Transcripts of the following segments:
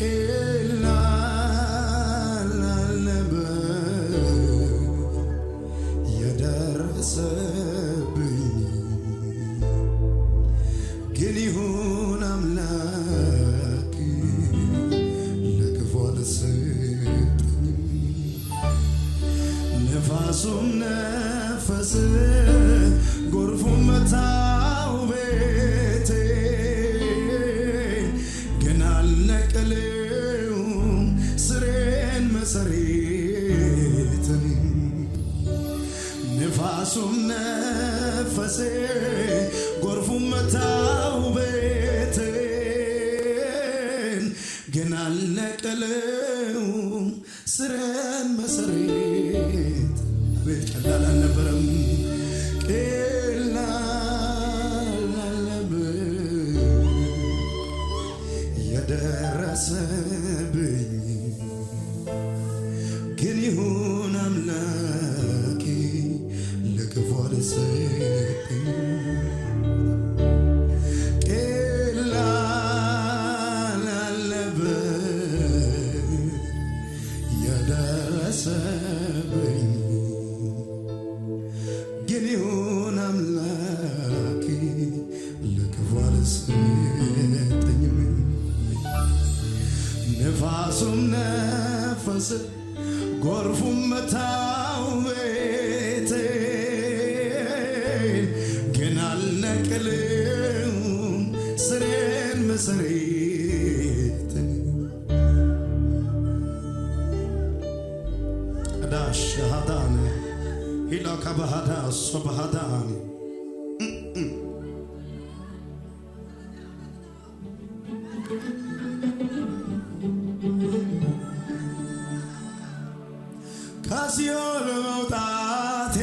ቀላል አልነበር የደረሰብኝ ግን ይሁን አምላክ ለክፉ አልሰጠኝም። ነፋሱም ነፈሰ ጎርፉም መታው ቤቴን ግን አልነቀለውም ስሬን መሰረቴን። ነፋሱም ነፈሰ ጎርፉም መታው ቤቴን ግን አልነቀለውም ስሬን መሰረት። አቤት ቀላል አልነበረም ቀላል አልነበረም የደረሰብኝ ግን ይሁን አምላኬ ለክፉ አልሰጠኝ። ቀላል አልነበረም የደረሰብኝ ግን ይሁን አምላኬ ለክፉ አልሰጠኝም። ነፋሱም ነፈሰ ጎርፉም መታው ቤቴን ግን አልነቀለውም ስሬን መሰረቴን። ዳሽ ሃዳነ ሂላ ከባሃዳ ሶባሃዳኒ ከሲኦል መውጣቴ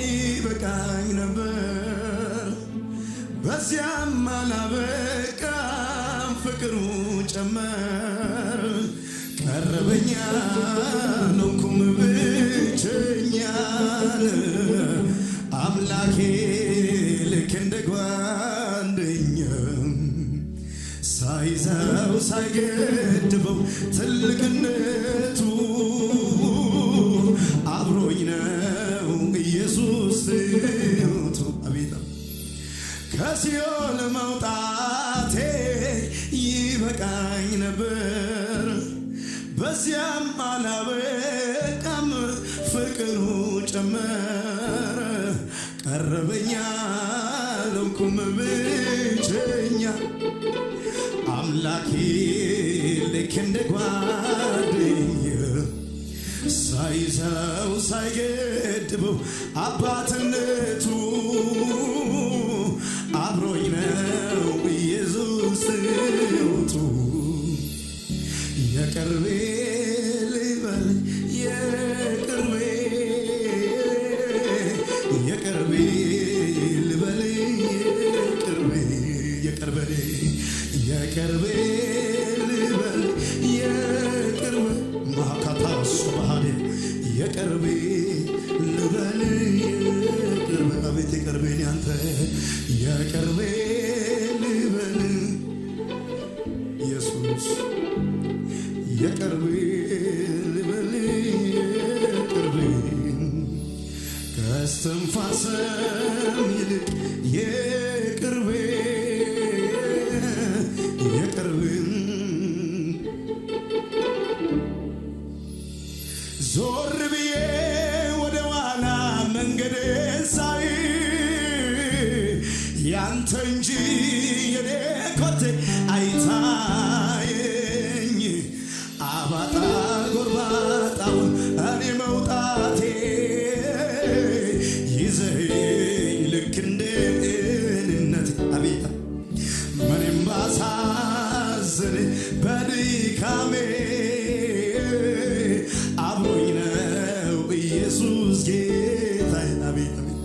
ይበቃኝ ነበር፣ በዚያም አላበቃም ፍቅሩ ጨመር። ቀረበኛ ኖኩም ብቸኛ አምላኬ ልክ እንደ ጓደኛ ሳይዘው ሳይገድበው ትልቅነቱ አብሮኝ ነው ኢየሱስ ትቱ። አቤት ከሲኦል መውጣቴ ይበቃኝ ነበር፣ በዚያም አላበቃም ፍቅሩ ጨመረ። ቀረበኛ ለኩም ብቸኛ አምላኬ ልክ እንደ ጓደኛ ሳይዘው ሳይገድበው አባትነቱ አብሮኝ ነው ኢየሱስ ትቱ። የቅርቤ ልበል የቅርቤ የቅርቤ ልበል የቅርቤ የቅርቤ የቅርቤ ልበል የቅርቤ ማካታ ሶባሃዴ የቅርቤ ልበል የቅርቤ። አቤት የቅርቤን ያንተ የቅርቤ ልበል ኢየሱስ የቅርቤ ልበል የቅርቤ ከእስትንፋስም ይልቅ የቅርቤ የቅርቤ ዞር ብዬ ወደ ኋላ መንገዴን ሳይ ያንተ እንጂ የኔ ኮቴ አይታየኝ። አባጣ ጎርባጣውን እኔ መውጣቴ ይዘኸኝ ልክ እንደ እኔነት። አቤት ምንም ባሳዝን በድካሜ አብሮኝ ነው ኢየሱስ ጌታዬ። አቤት አቤት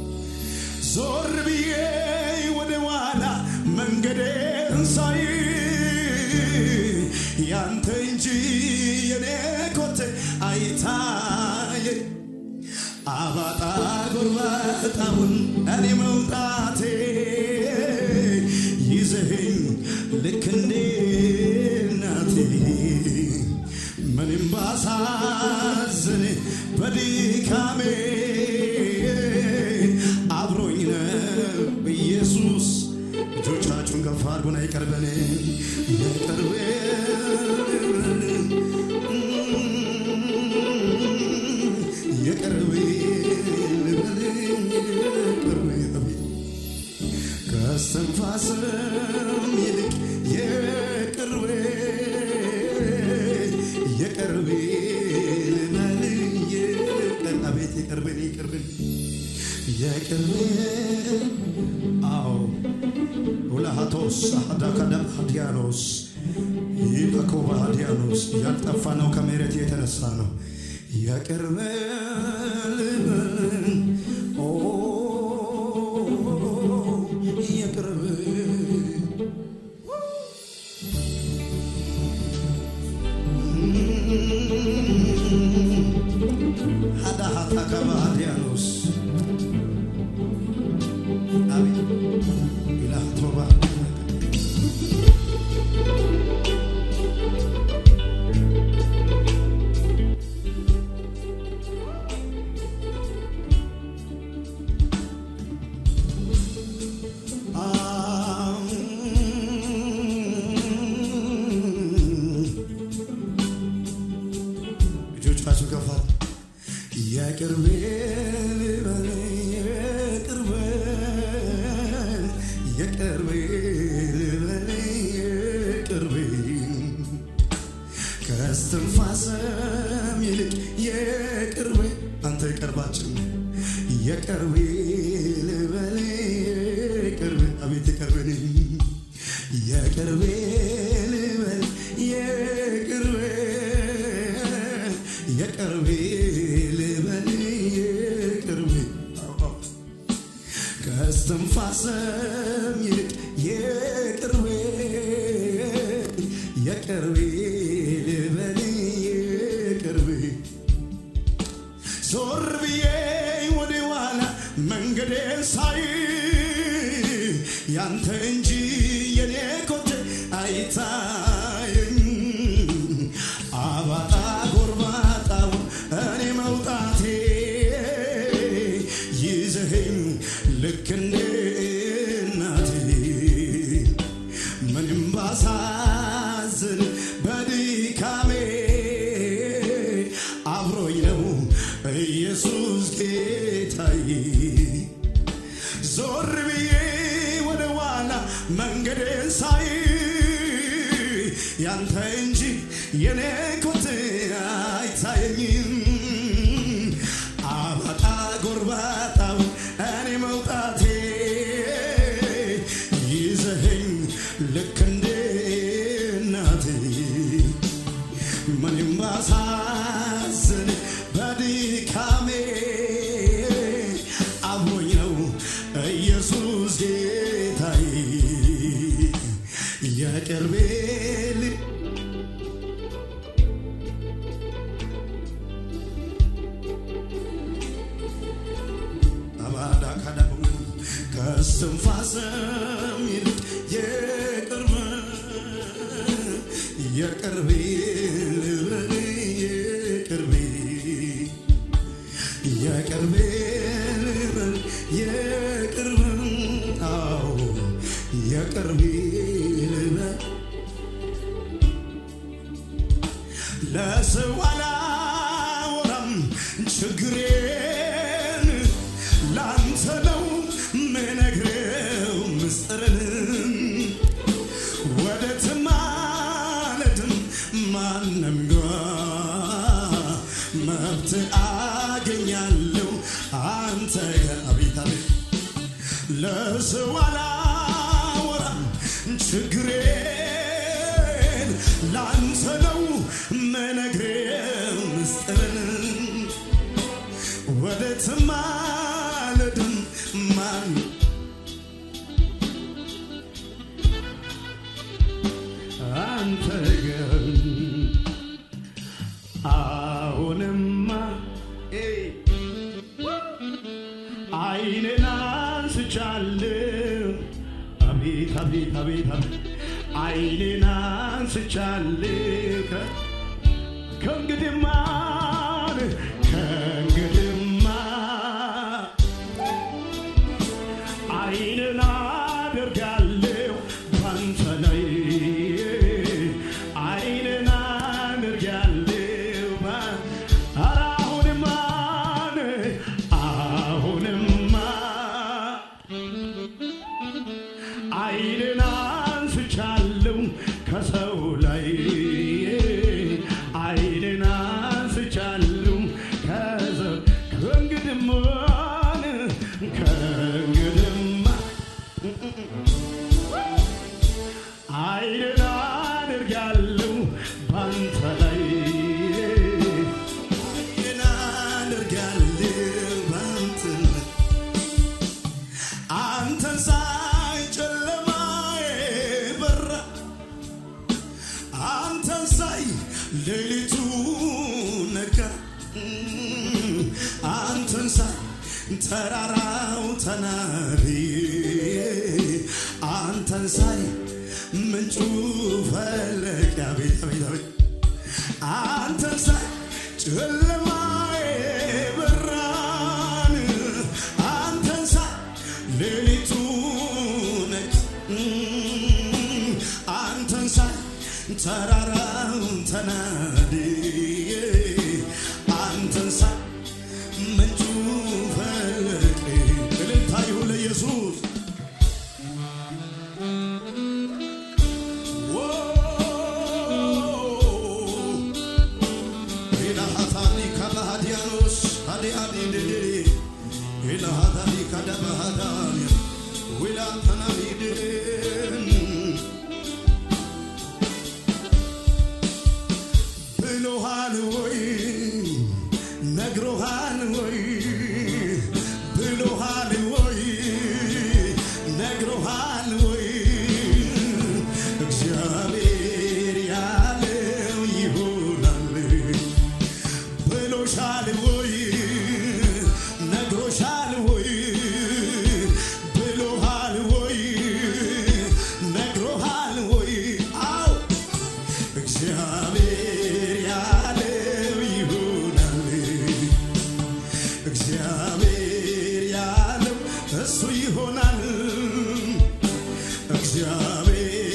ዞር ብዬ ወደ ኋላ መንገዴን ሳይ ያንተ እንጂ የኔ ኮቴ አይታየኝ። አባጣ ጎርባጣውን እኔ መውጣቴ ይዘኸኝ ልክ እንደ እናቴ ምንም ባሳዝን በድካሜ አብሮኝ ነው ኢየሱስ። እጆቻችሁን ከፍ አድርጉና ይቅር በለኝ ይቅር ከእስትንፋስም ይልቅ የቅርቤ ልበል አቤት የቅርቤ አዎ ሁላሃቶስ አዳካዳም ሀዲያኖስ ይበኮባ ሀዲያኖስ ያልጠፋ ነው ከመሬት የተነሳ ነው የቅርቤ ልበል Kabadianos Abi Ilah Toba እጆቻችሁ ከፍ የቅርቤ ልበል የቅርቤ ልበል የቅርቤ ከእስትንፋስም ይልቅ የቅርቤ አንተ የቅርባችን የቅርቤ ልበል የቅርቤ አቤት የቅርቤ የቅርቤ ልበል የቅርቤ የቅርቤ ከእስትንፋስም ይልቅ የቅርቤ ልበል የቅርቤ ዞር ብዬ ወደ ኋላ መንገዴን ሳይ ያንተ እንጂ የኔ ኮቴ አይታየኝ አባጣ ጎርባጣው እኔ መውጣቴ ይዘኸኝ ልክ እንደ እናቴ ምንም ባሳዝን በድካሜ አብሮኝ ነው ኢየሱስ ጌታዬ ዞር ብዬ ወደ ኋላ መንገዴን ሳይ ያንተ እንጂ የኔ ኮቴ አይታየኝም አባጣ ጎርባጣው እኔ መውጣቴ ይዘኸኝ ልክ እንደ እናቴ ምንም ባሳዝን በድካሜ አብሮኝ ነው ኢየሱስ ጌታዬ የቅርቤ ከእስትንፋስም ይልቅ የቅርቤ ልበል የቅርቤ ልበል የቅርቤ አዎ የቅርቤ ልበል ለሰው አላወራም ችግሬን ላንተ ነው ምነግረው ምስጢርን ወደትም አልሄድም ማንም ጋር መብት አገኛለሁ አንተ አቤት አቤት ለሰው አላወራም ችግሬን ላንተ ነው ምነግረው ምስጢርን ወደትም አልሄድም ማን አንተ ግን አሁንማ አይኔን አንስቻለሁ አቤት አቤት አቤት አይኔን አንስቻለሁ ሌሊቱ ነጋ አንተን ሳይ ተራራው ተናሪ አንተን ሳይ ምንጩ ፈለቀ አቤት አቤት አቤት አንተን ሳይ ጨለማዬ በራን አንተን ሳይ ሌሊቱ ነጋ አንተን ሳይ ተራራው ተናሪ አንተን ሳይ ምንጩ ፈለቀ እልልታ ይሁን ለኢየሱስ ብሎሃል ወይ ነግሮሃል ወይ ብሎሃል ወይ ነግሮሃል ወይ እግዚአብሔር ያለው ይሆናል ብሎሻል ወይ ነግሮሻል ወይ ብሎሃል ወይ ነግሮሃል ወይ አዎ እግዚአብሔር ያለው ይሆናል እግዚአብሔር ያለው እሱ ይሆናል እግዚአብሔር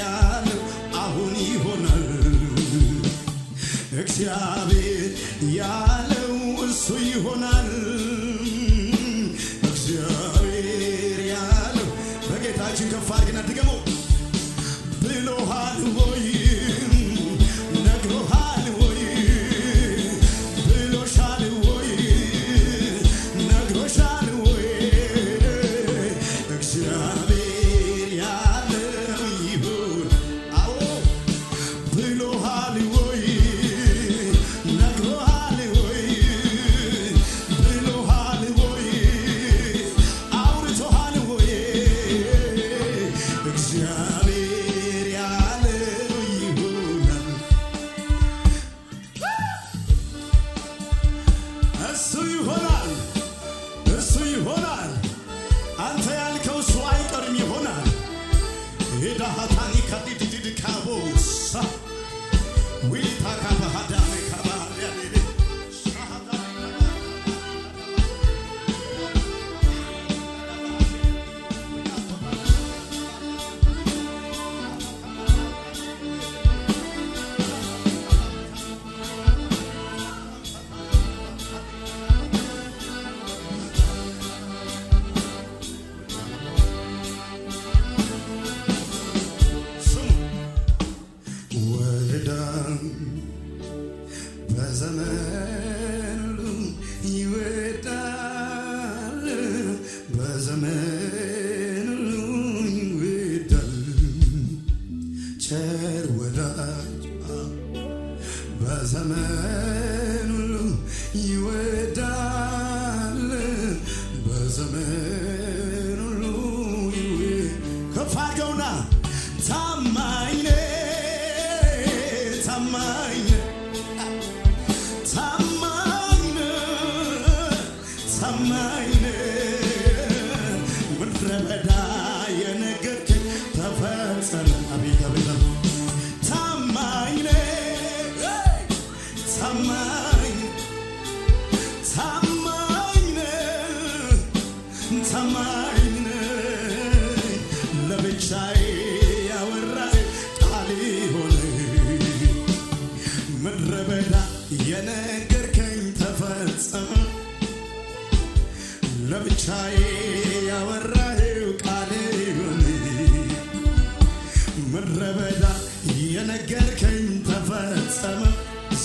ያለው አሁን ይሆናል እግዚአብሔር ያለው እሱ ይሆናል እግዚአብሔር ያለው በጌታችን ከፍ አድርገን ድገመው ብሎሃል ወይ ነግሮሃል ወይ ብሎሻል ወይ ነግሮሻል ወይ እግዚአብሔር ያለው ይሁን አዎ ብሎሃል ወይ ነግሮሃል ወይ ብሎሃል ወይ አውርቶሃል ወይ እግዚአብሔር ያለው ይሆናል እሱ ይሆናል እሱ ይሆናል አንተ ያልከው እሱ አይቀርም ይሆናል ሄዳሃታኒ ከዲዲዲ ካቦሳ ዊታ ካባሃዳሜ ካባሃዳሜ ወዳም በዘመን ሁሉ ይወዳል በዘመን ሁሉ ይወዳል ቸር ወዳጅ በዘመን ሁሉ ይወዳል በዘመን ሁሉ ከፍ አድርገውና ታማኝ ነህ ታማኝ ታማኝ ታማኝ ምድረ በዳ የነገርከኝ ተፈጸመ አቤት አቤት ታማኝ ታማኝ ታማኝ ታማኝ ለብቻዬ ያወራህ ቃል ሆነ ምድረ በዳ የነገርከኝ ተፈጸመ ለብቻዬ ያወራኸው ቃል ሆነ ምድረ በዳ የነገርከኝ ተፈጸመ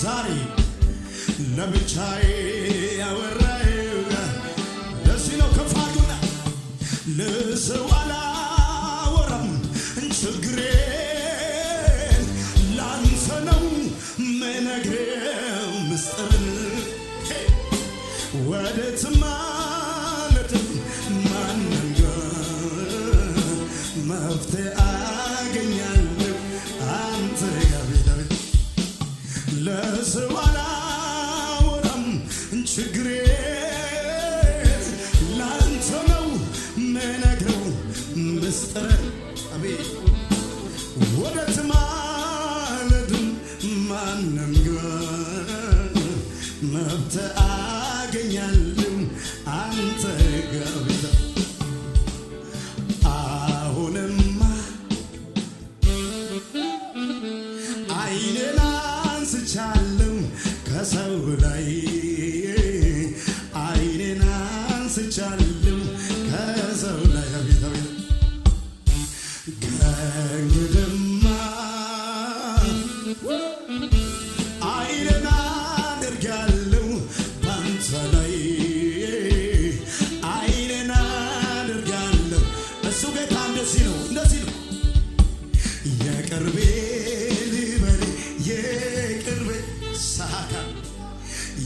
ዛሬ ለብቻዬ ያወራኸው ለዚህ ነው ከፍ አድርጉና ለሰው አላወራም ችግሬን ላንተ ነው ምነግረው ምስጢርን ወዴትም አልሄድም ማንም ጋር መፍትሄ አገኛለሁ አንተ ጋር ለሰው አላወራም ችግሬን ላንተ ነው ምነግረው ምስጢር አቤት ወደት ማለድም ማንም ጋር መብት አገኛለሁ አንተ ጋር አሁንማ አይኔን አንስቻለሁ ከሰው ላይ አይኔን አንስቻለሁ ከሰው ላይ አቤት አቤት ከእንግዲህማ አይኔን አደርጋለሁ ባንተ ላይ አይኔን አደርጋለሁ እሱ ጌታ እንደዚህ ነው የቅርቤ ልበል የቅርቤ ሳካ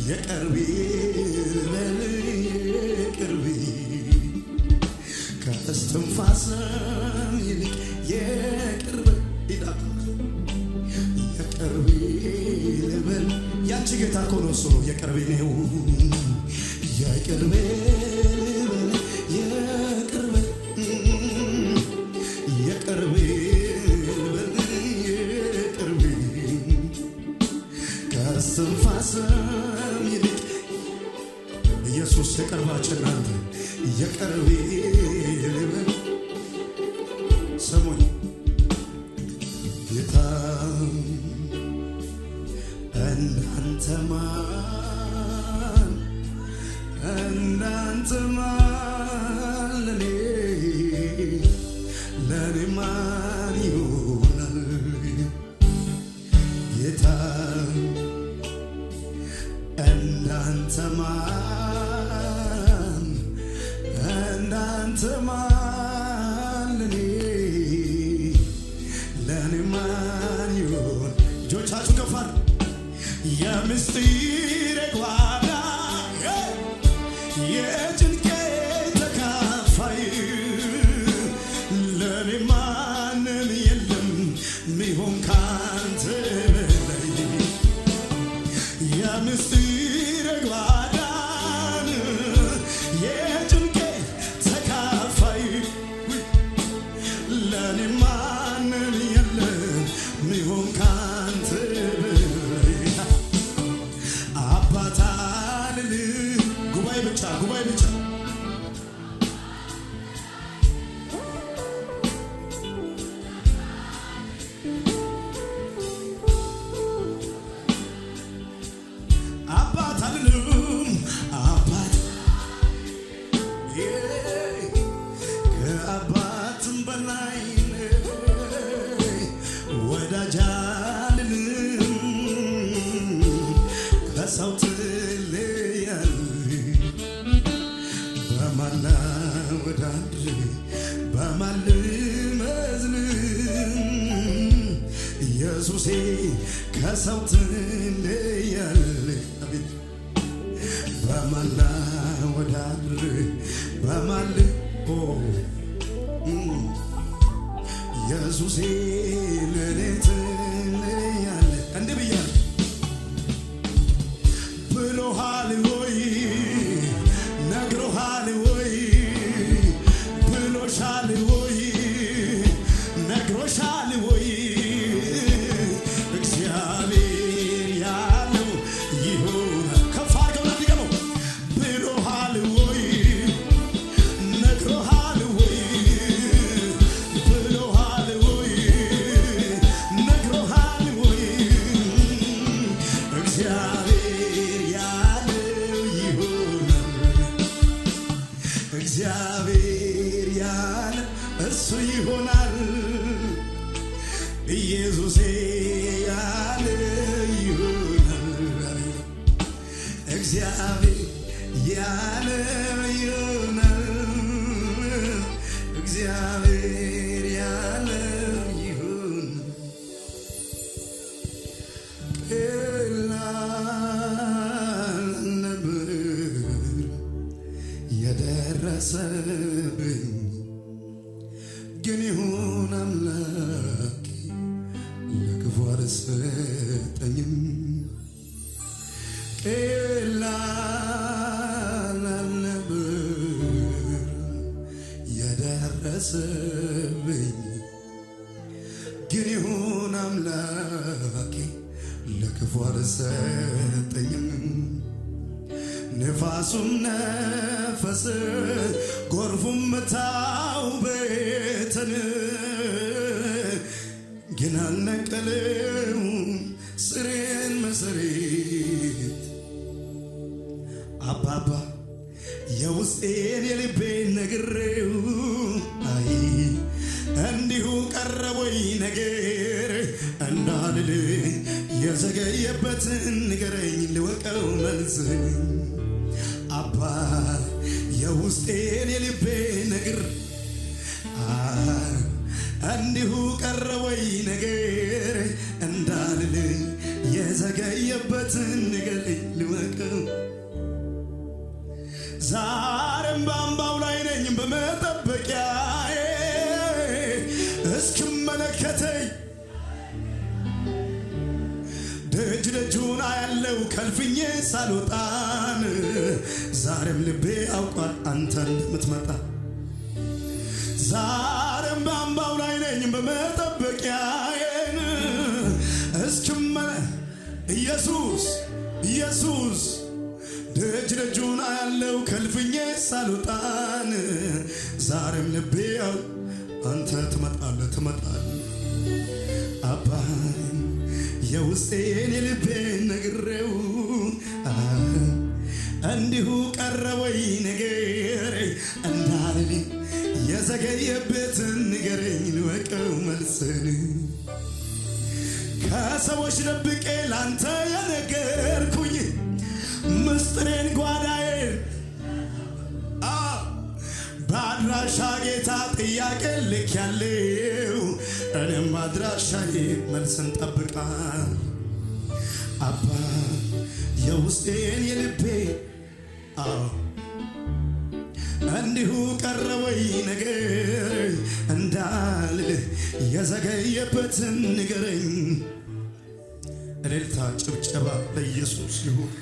የቅርቤ ልበል የቅርቤ ከእስትንፋስም ይልቅ የቅርቤ ይላል የቅርቤ ልበል ያንቺ ጌታ እኮ ነው እሱ ነው የቅርቤ ነው የቅርቤ ልበል የቅርቤ የቅርቤ ከእስትንፋስም ይልቅ ኢየሱስ የቅርባችን አንተ የቅርቤ ልበል ስሙኝ ጌታ እንዳንተ ማን ለኔ ማን ይሆናል ጌታ እንዳንተ ማን ለኔ ማን ይሆን እጆቻችሁ ከፍ አድርጉ የምስጢር ጓዳ የጭንቄ ተካፋይ ለኔ ማንም የለም ሚሆን ካንተ በላይ የምስጢር ጓዳን የጭንቄ ተካፋይ ለኔ ማንም የለም ሚሆን ካንተ በላይ አባታን ጉባኤ ብቻ ከአባትም በላይ ወዳጅ አልልም ከሰው ትለያለህ በማን ላወዳድር በማን ልመስልህ ኢየሱሴ ከሰው ትለያለህ አቤት በማን ላወዳድር በማን ኢየሱሴ ለኔ ትለያለህ እንዲህ ብያለሁ ብሎሃል ወይ ነግሮሃል ወይ ብሎሻል ወይ ነግሮሻል ወይ እግዚአብሔር ያለው ይሆናል ከፍ አድርገው ለሚገባው ብሎሃል ወይ ነግሮሃል ወይ ብሎሃል ወይ ነግሮሃል ወይ እግዚአብሔር ያለው ይሆናል እግዚአብሔር ያለ እሱ ይሆናል ኢየሱሴ ያለ ይሆናል እግዚአብሔር ያለ ይሆናል እግዚአብሔር ያለ ይሆናል ቀላል ነበር የደረሰብኝ ግን ይሁን አምላክ ለክፉ አልሰጠኝም ክፉ አልሰጠኝም። ንፋሱም ነፈስ ጎርፉም መታው ቤትን ግን አልነቀለው ስሬን መሰረት አባባ የውስጤን የልቤን ነግሬው አይ እንዲሁ ቀረበኝ ነገር እንዳልል የዘገየበትን ንገረኝ ልወቀው መልስ አባ የውስጤን የልቤን ነግር እንዲሁ ቀረበኝ ነገር እንዳልል የዘገየበትን ንገረኝ ልወቀው ዛሬም በአምባው ላይ ነኝ በመጠበቂያዬ እስክመለከተኝ ደጅ ደጁን አያለው ከልፍኜ ሳልወጣን ዛሬም ልቤ አውቋል አንተ እንደምትመጣ ዛሬም በአምባው ላይ ነኝ በመጠበቂያዬን ኢየሱስ ኢየሱስ ደጅ ደጁን አያለው ከልፍኜ ሳልወጣን ዛሬም ልቤ አንተ ትመጣለህ አባ የውስጤን የልቤን ነግሬው እንዲሁ ቀረበኝ ነገር እንዳልል የዘገየበትን ንገረኝ ልወቀው መልስን ከሰዎች ደብቄ ላንተ የነገርኩኝ ምስጢሬን ጓዳዬን በአድራሻ ጌታ ጥያቄ ልክ ያለው እኔም አድራሻዬ መልስን ጠብቃል አባ የውስጤን የልቤ እንዲሁ ቀረበኝ ነገር እንዳልል የዘገየበትን ንገረኝ እልልታ ጭብጨባ ለኢየሱስ ይሁን